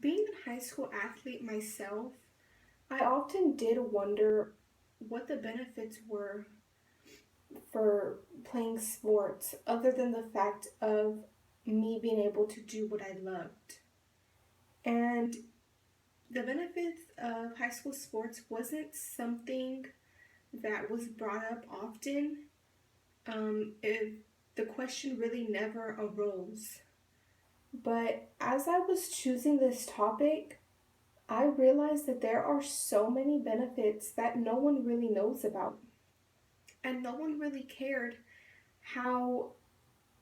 Being a high school athlete myself, I often did wonder what the benefits were for playing sports other than the fact of me being able to do what I loved. And the benefits of high school sports wasn't something that was brought up often. The question really never arose. But as I was choosing this topic, I realized that there are so many benefits that no one really knows about. And no one really cared how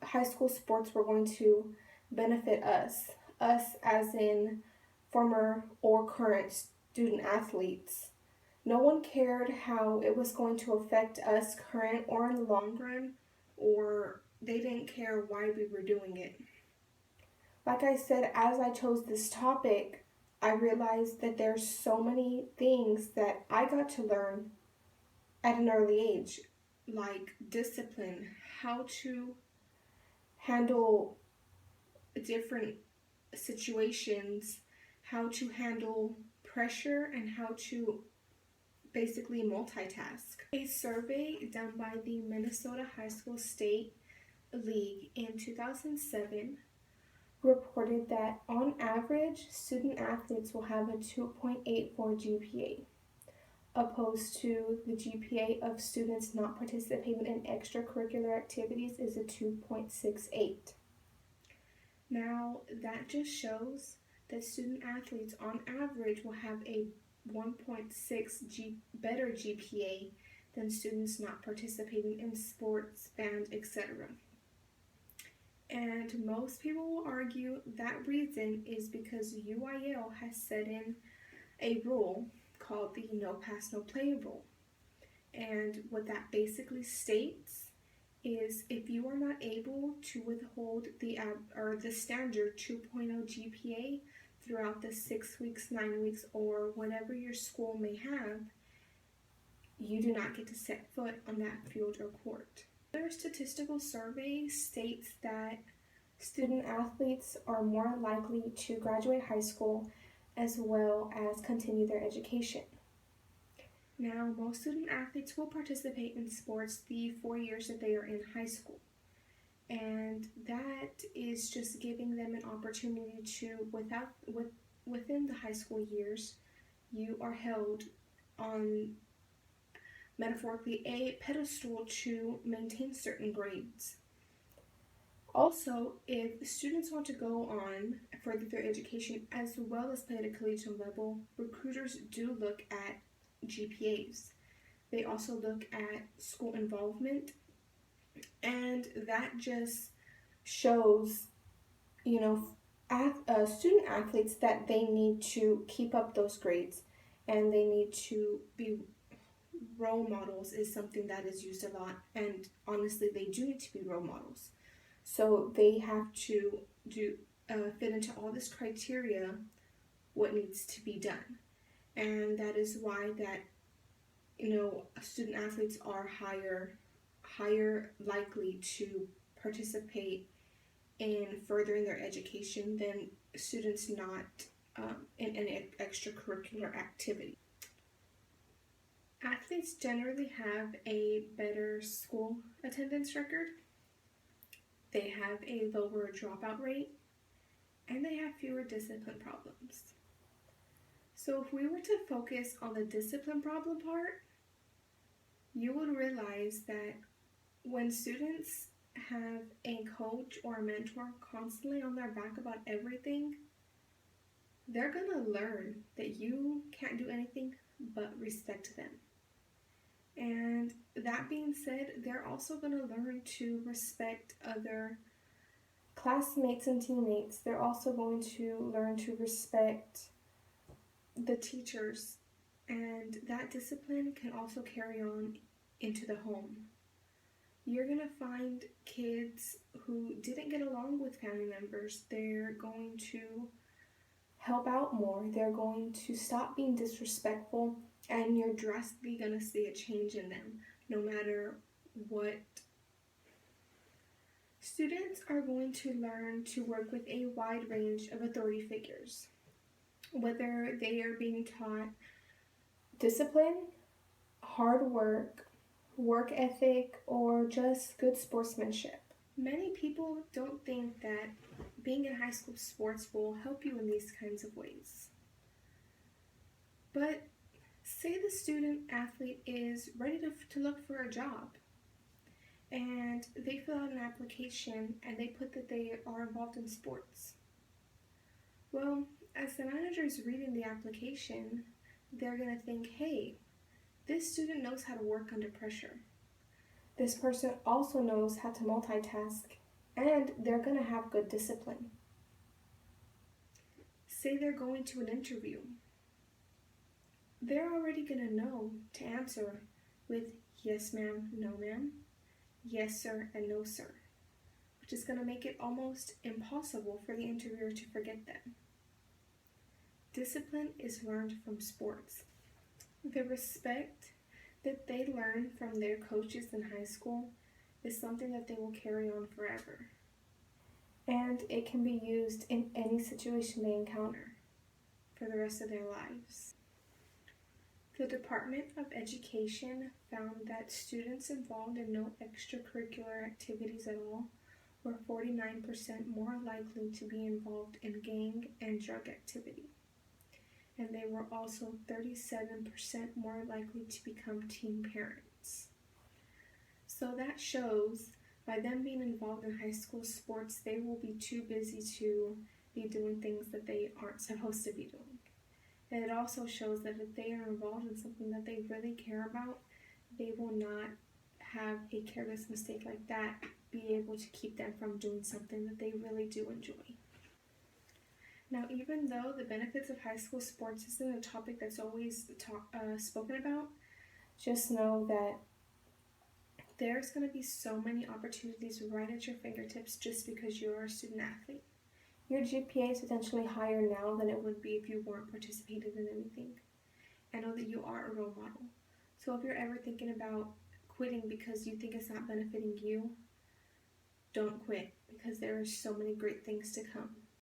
high school sports were going to benefit us as in former or current student athletes. No one cared how it was going to affect us current or in the long run, or they didn't care why we were doing it. Like I said, as I chose this topic, I realized that there's so many things that I got to learn at an early age, like discipline, how to handle different situations, how to handle pressure, and how to basically multitask. A survey done by the Minnesota High School State League in 2007 reported that on average, student athletes will have a 2.84 GPA, opposed to the GPA of students not participating in extracurricular activities is a 2.68. Now, that just shows that student athletes on average will have a 1.6 better GPA than students not participating in sports, band, etc. And most people will argue that reason is because UIL has set in a rule called the no pass, no play rule. And what that basically states is if you are not able to withhold the standard 2.0 GPA throughout the 6 weeks, 9 weeks, or whatever your school may have, you do not get to set foot on that field or court. Another statistical survey states that student athletes are more likely to graduate high school as well as continue their education. Now, most student athletes will participate in sports the 4 years that they are in high school. And that is just giving them an opportunity to, within the high school years, you are held on metaphorically a pedestal to maintain certain grades. Also, if students want to go on further their education as well as play at a collegiate level, recruiters do look at GPAs. They also look at school involvement, and that just shows, student athletes that they need to keep up those grades and they need to be role models is something that is used a lot, and honestly they do need to be role models, so they have to fit into all this criteria what needs to be done. And that is why that student athletes are higher likely to participate in furthering their education than students not in an extracurricular activity. Athletes generally have a better school attendance record, they have a lower dropout rate, and they have fewer discipline problems. So if we were to focus on the discipline problem part, you would realize that when students have a coach or a mentor constantly on their back about everything, they're going to learn that you can't do anything but respect them. And that being said, they're also going to learn to respect other classmates and teammates. They're also going to learn to respect the teachers, and that discipline can also carry on into the home. You're going to find kids who didn't get along with family members. They're going to help out more. They're going to stop being disrespectful, and you're drastically going to see a change in them no matter what. Students are going to learn to work with a wide range of authority figures. whether they are being taught discipline, hard work, work ethic, or just good sportsmanship. Many people don't think that being in high school sports will help you in these kinds of ways. But say the student athlete is ready to look for a job and they fill out an application and they put that they are involved in sports. Well, as the manager is reading the application, they're going to think, hey, this student knows how to work under pressure. This person also knows how to multitask, and they're going to have good discipline. Say they're going to an interview. They're already going to know to answer with yes ma'am, no ma'am, yes sir, and no sir, which is going to make it almost impossible for the interviewer to forget them. Discipline is learned from sports. The respect that they learn from their coaches in high school is something that they will carry on forever. And it can be used in any situation they encounter for the rest of their lives. The Department of Education found that students involved in no extracurricular activities at all were 49% more likely to be involved in gang and drug activity. And they were also 37% more likely to become teen parents. So that shows by them being involved in high school sports, they will be too busy to be doing things that they aren't supposed to be doing. And it also shows that if they are involved in something that they really care about, they will not have a careless mistake like that be able to keep them from doing something that they really do enjoy. Now, even though the benefits of high school sports isn't a topic that's always spoken about, just know that there's going to be so many opportunities right at your fingertips just because you're a student athlete. Your GPA is potentially higher now than it would be if you weren't participating in anything. I know that you are a role model. So if you're ever thinking about quitting because you think it's not benefiting you, don't quit, because there are so many great things to come.